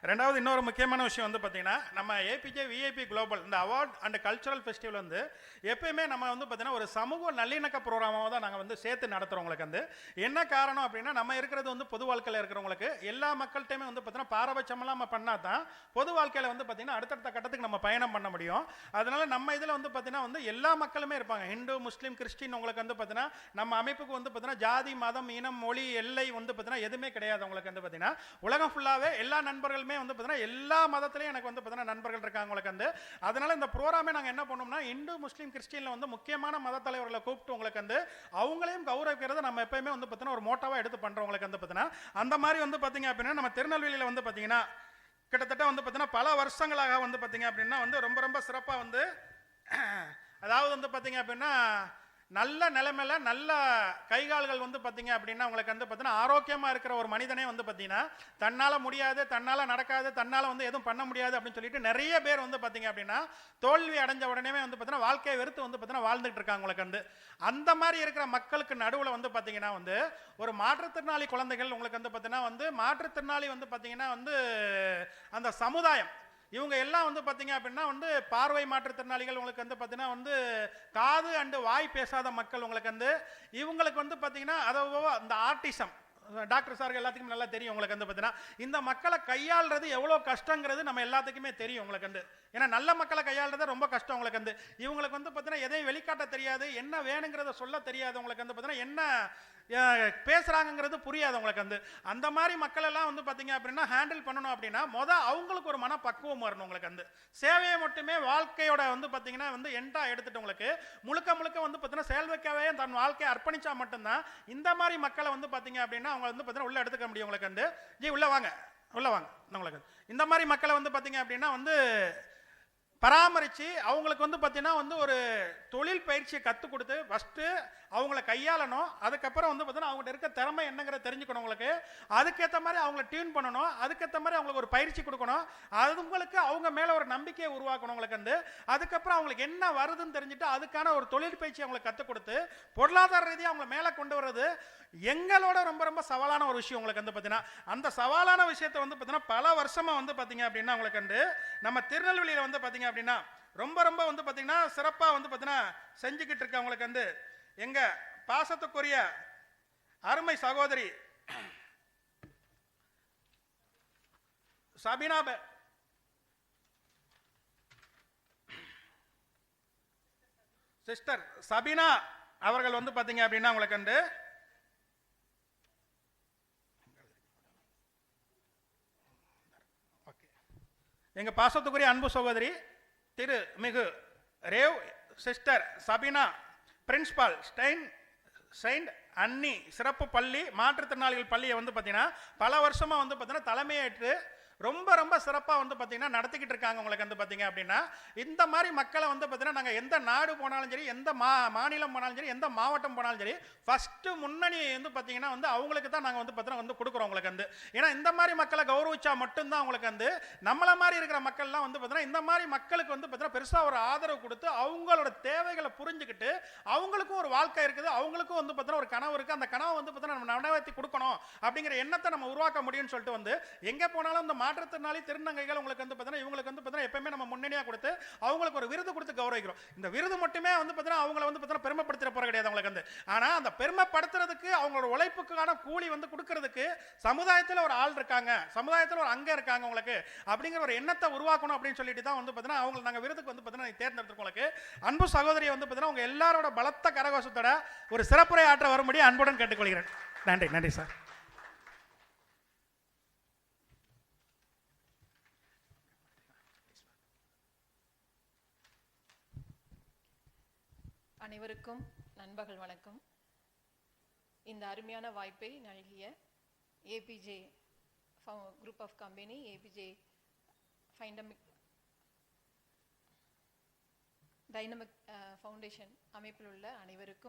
ரெண்டாவது இன்னொரு முக்கியமான விஷயம் வந்து பார்த்தீங்கன்னா, நம்ம ஏபிஜே விஐபி குளோபல் இந்த அவார்ட் அண்ட் கல்ச்சுரல் ஃபெஸ்டிவல் வந்து எப்பயுமே நம்ம வந்து பார்த்தீங்கன்னா ஒரு சமூக நல்லிணக்க ப்ரோக்ராமாக தான் நாங்கள் வந்து சேர்த்து நடத்துகிறவங்களுக்கு வந்து என்ன காரணம் அப்படின்னா, நம்ம இருக்கிறது வந்து பொது வாழ்க்கையில் இருக்கிறவங்களுக்கு எல்லா மக்கள்கிட்டையுமே வந்து பார்த்தீங்கன்னா பாரபட்சமெல்லாம் நம்ம பண்ணால் தான் பொது வாழ்க்கையில் வந்து பார்த்தீங்கன்னா அடுத்தடுத்த கட்டத்துக்கு நம்ம பயணம் பண்ண முடியும். அதனால நம்ம இதில் வந்து பார்த்தீங்கன்னா வந்து எல்லா மக்களுமே இருப்பாங்க. ஹிந்து, முஸ்லீம், கிறிஸ்டின் உங்களுக்கு வந்து பார்த்தீங்கன்னா நம்ம அமைப்புக்கு வந்து பார்த்தீங்கன்னா ஜாதி, மதம், இனம், மொழி, எல்லை வந்து பார்த்தீங்கன்னா எதுவுமே கிடையாது. உங்களுக்கு வந்து பார்த்தீங்கன்னா உலகம் ஃபுல்லாகவே எல்லா நண்பர்களுமே வந்து பார்த்தீங்கன்னா எல்லா மதத்திலையும் எனக்கு வந்து பார்த்தீங்கன்னா நண்பர்கள் இருக்காங்க உங்களுக்கு வந்து. அதனால இந்த ப்ரோக்ராமே நாங்கள் என்ன பண்ணோம்னா, இந்து, முஸ்லீம், கிறிஸ்டின்ல வந்து முக்கியமான மத தலைவர்களை கூப்பிட்டு உங்களுக்கு வந்து அவங்களையும் கௌரவிக்கிறது நம்ம எப்பயுமே வந்து பார்த்தீங்கன்னா ஒரு மோட்டாவாக எடுத்து பண்ணுறவங்களுக்கு வந்து பார்த்தீங்கன்னா அந்த மாதிரி வந்து பார்த்தீங்க அப்படின்னா நம்ம திருநெல்வேலியில் வந்து பார்த்தீங்கன்னா கிட்டத்தட்ட வந்து பார்த்தீங்கன்னா பல வருஷங்களாக வந்து பார்த்தீங்க அப்படின்னா வந்து ரொம்ப ரொம்ப சிறப்பாக வந்து அதாவது வந்து பார்த்தீங்க அப்படின்னா நல்ல நிலைமையில நல்ல கைகால்கள் வந்து பார்த்தீங்க அப்படின்னா உங்களுக்கு வந்து பார்த்தீங்கன்னா ஆரோக்கியமாக இருக்கிற ஒரு மனிதனே வந்து பார்த்தீங்கன்னா தன்னால் முடியாது, தன்னால் நடக்காது, தன்னால் வந்து எதுவும் பண்ண முடியாது அப்படின்னு சொல்லிட்டு நிறைய பேர் வந்து பார்த்தீங்க அப்படின்னா தோல்வி அடைஞ்ச உடனே வந்து பார்த்தீங்கன்னா வாழ்க்கையை வெறுத்து வந்து பார்த்தீங்கன்னா வாழ்ந்துட்டு இருக்காங்க. உங்களுக்கு வந்து அந்த மாதிரி இருக்கிற மக்களுக்கு நடுவில் வந்து பார்த்தீங்கன்னா வந்து ஒரு மாற்றுத்திறனாளி குழந்தைகள் உங்களுக்கு வந்து பார்த்தீங்கன்னா வந்து மாற்றுத்திறனாளி வந்து பார்த்தீங்கன்னா வந்து அந்த சமுதாயம் இவங்க எல்லாம் வந்து பார்த்தீங்க அப்படின்னா வந்து பார்வை மாற்றுத்திறனாளிகள் உங்களுக்கு வந்து பார்த்தீங்கன்னா வந்து காது அண்டு வாய் பேசாத மக்கள் உங்களுக்கு வந்து இவங்களுக்கு வந்து பார்த்தீங்கன்னா அதாவது இந்த ஆர்டிசம் டாக்டர் சாருக்கு எல்லாத்துக்குமே நல்லா தெரியும். உங்களுக்கு வந்து பார்த்தீங்கன்னா இந்த மக்களை கையாளுறது எவ்வளோ கஷ்டங்கிறது நம்ம எல்லாத்துக்குமே தெரியும். உங்களுக்கு வந்து ஏன்னா நல்ல மக்களை கையாளுறது ரொம்ப கஷ்டம். உங்களுக்கு வந்து இவங்களுக்கு வந்து பார்த்தீங்கன்னா எதையும் வெளிக்காட்ட தெரியாது, என்ன வேணுங்கிறத சொல்ல தெரியாது. உங்களுக்கு வந்து பார்த்தீங்கன்னா என்ன பேசுறாங்கிறது புரியாது. உங்களுக்கு வந்து அந்த மாதிரி மக்கள் எல்லாம் வந்து பார்த்தீங்க அப்படின்னா ஹேண்டில் பண்ணணும் அப்படின்னா அவங்களுக்கு ஒரு மன பக்குவம் வரணும். உங்களுக்கு வந்து சேவையை மட்டுமே வாழ்க்கையோட வந்து பார்த்தீங்கன்னா வந்து எண்டா எடுத்துட்டு உங்களுக்கு முழுக்க முழுக்க வந்து பார்த்தீங்கன்னா செயல்வைக்கவே தன் வாழ்க்கையை அர்ப்பணிச்சா மட்டும்தான் இந்த மாதிரி மக்களை வந்து பார்த்தீங்க அப்படின்னா அவங்க வந்து பார்த்தீங்கன்னா உள்ள எடுத்துக்க முடியும். உங்களுக்கு வந்து உள்ள வாங்க உங்களுக்கு இந்த மாதிரி மக்களை வந்து பார்த்தீங்க அப்படின்னா வந்து பராமரித்து அவங்களுக்கு வந்து பார்த்தீங்கன்னா வந்து ஒரு தொழில் பயிற்சியை கற்றுக் கொடுத்து ஃபஸ்ட்டு அவங்கள கையாளணும். அதுக்கப்புறம் வந்து பார்த்தீங்கன்னா அவங்கள்ட்ட இருக்க திறமை என்னங்கிறத தெரிஞ்சுக்கணும். உங்களுக்கு அதுக்கேற்ற மாதிரி அவங்கள டியூன் பண்ணணும், அதுக்கேற்ற மாதிரி அவங்களுக்கு ஒரு பயிற்சி கொடுக்கணும், அதுங்களுக்கு அவங்க மேலே ஒரு நம்பிக்கையை உருவாக்கணும். உங்களுக்கு வந்து அதுக்கப்புறம் அவங்களுக்கு என்ன வருதுன்னு தெரிஞ்சுட்டு அதுக்கான ஒரு தொழில் பயிற்சி அவங்களுக்கு கற்றுக் கொடுத்து பொருளாதார ரீதியாக அவங்கள மேலே கொண்டு வர்றது எங்களோட ரொம்ப ரொம்ப சவாலான ஒரு விஷயம். உங்களுக்கு வந்து பார்த்தீங்கன்னா அந்த சவாலான விஷயத்தை வந்து பார்த்தீங்கன்னா பல வருஷமாக வந்து பார்த்தீங்க அப்படின்னா உங்களுக்கு வந்து நம்ம திருநெல்வேலியில் வந்து பார்த்தீங்க அப்படின்னா ரொம்ப ரொம்ப வந்து பார்த்தீங்கன்னா சிறப்பாக வந்து பார்த்தீங்கன்னா செஞ்சுக்கிட்டு இருக்க அவங்களுக்கு வந்து எங்க பாசத்துக்குரிய அருமை சகோதரி சபினா சிஸ்டர் சபினா அவர்கள் வந்து பார்த்தீங்க அப்படின்னா உங்களுக்கு வந்து எங்க பாசத்துக்குரிய அன்பு சகோதரி திரு மிகு Rev Sister Sabina principal Saint Annie சிறப்பு பள்ளி மாற்றுத்திறனாளிகள் பள்ளியை வந்து பார்த்தீங்கன்னா பல வருஷமாக வந்து பார்த்தீங்கன்னா தலைமையேற்று ரொம்ப ரொம்ப சிறப்பாக வந்து பார்த்தீங்கன்னா நடத்திக்கிட்டு இருக்காங்க. உங்களுக்கு வந்து பார்த்தீங்க அப்படின்னா இந்த மாதிரி மக்களை வந்து பார்த்தீங்கன்னா நாங்கள் எந்த நாடு போனாலும் சரி, எந்த மாநிலம் போனாலும் சரி, எந்த மாவட்டம் போனாலும் சரி, ஃபஸ்ட்டு முன்னணி வந்து பார்த்தீங்கன்னா வந்து அவங்களுக்கு தான் நாங்கள் வந்து பார்த்தீங்கன்னா வந்து கொடுக்குறோம். உங்களுக்கு வந்து ஏன்னா இந்த மாதிரி மக்களை கௌரவிச்சா மட்டும்தான் உங்களுக்கு வந்து நம்மளை மாதிரி இருக்கிற மக்கள்லாம் வந்து பார்த்தீங்கன்னா இந்த மாதிரி மக்களுக்கு வந்து பார்த்தீங்கன்னா பெருசாக ஒரு ஆதரவு கொடுத்து அவங்களோட தேவைகளை புரிஞ்சுக்கிட்டு அவங்களுக்கும் ஒரு வாழ்க்கை இருக்குது, அவங்களுக்கும் வந்து பார்த்தீங்கன்னா ஒரு கனவு இருக்குது, அந்த கனவை வந்து பார்த்தீங்கன்னா நம்ம நிறைவேற்றி கொடுக்கணும் அப்படிங்கிற எண்ணத்தை நம்ம உருவாக்க முடியும்னு சொல்லிட்டு வந்து எங்கே போனாலும் இந்த மாற்றுத்திறனாளி திருநங்கைகள் உங்களுக்கு வந்து பார்த்தீங்கன்னா இவங்களுக்கு வந்து பார்த்தீங்கன்னா எப்பவுமே நம்ம முன்னணியாக கொடுத்து அவங்களுக்கு ஒரு விருது கொடுத்து கௌரவிக்கிறோம். இந்த விருது மட்டுமே வந்து பார்த்தீங்கன்னா அவங்கள வந்து பார்த்தீங்கன்னா பெருமைப்படுத்துற போற கிடையாது. அவங்களுக்கு வந்து ஆனால் அந்த பெருமைப்படுத்துறதுக்கு அவங்களோட உழைப்புக்கான கூலி வந்து கொடுக்கறதுக்கு சமுதாயத்தில் ஒரு ஆள் இருக்காங்க, சமுதாயத்தில் ஒரு அங்க இருக்காங்க உங்களுக்கு அப்படிங்கிற ஒரு எண்ணத்தை உருவாக்கணும் அப்படின்னு சொல்லிட்டு தான் வந்து பார்த்தீங்கன்னா அவங்க நாங்கள் விருதுக்கு வந்து பார்த்தீங்கன்னா தேர்ந்தெடுத்துருக்கோம். உங்களுக்கு அன்பு சகோதரியை வந்து பார்த்தீங்கன்னா உங்க எல்லாரோட பலத்த கரகோஷத்தோட ஒரு சிறப்புரை ஆற்ற வரும்படி அன்புடன் கேட்டுக்கொள்கிறேன். நன்றி. நன்றி சார். அனைவருக்கும் நண்பர்கள் வணக்கம். இந்த அருமையான வாய்ப்பை நல்கிய APJ group of company, APJ dynamic foundation அமைப்பில் உள்ள அனைவருக்கும்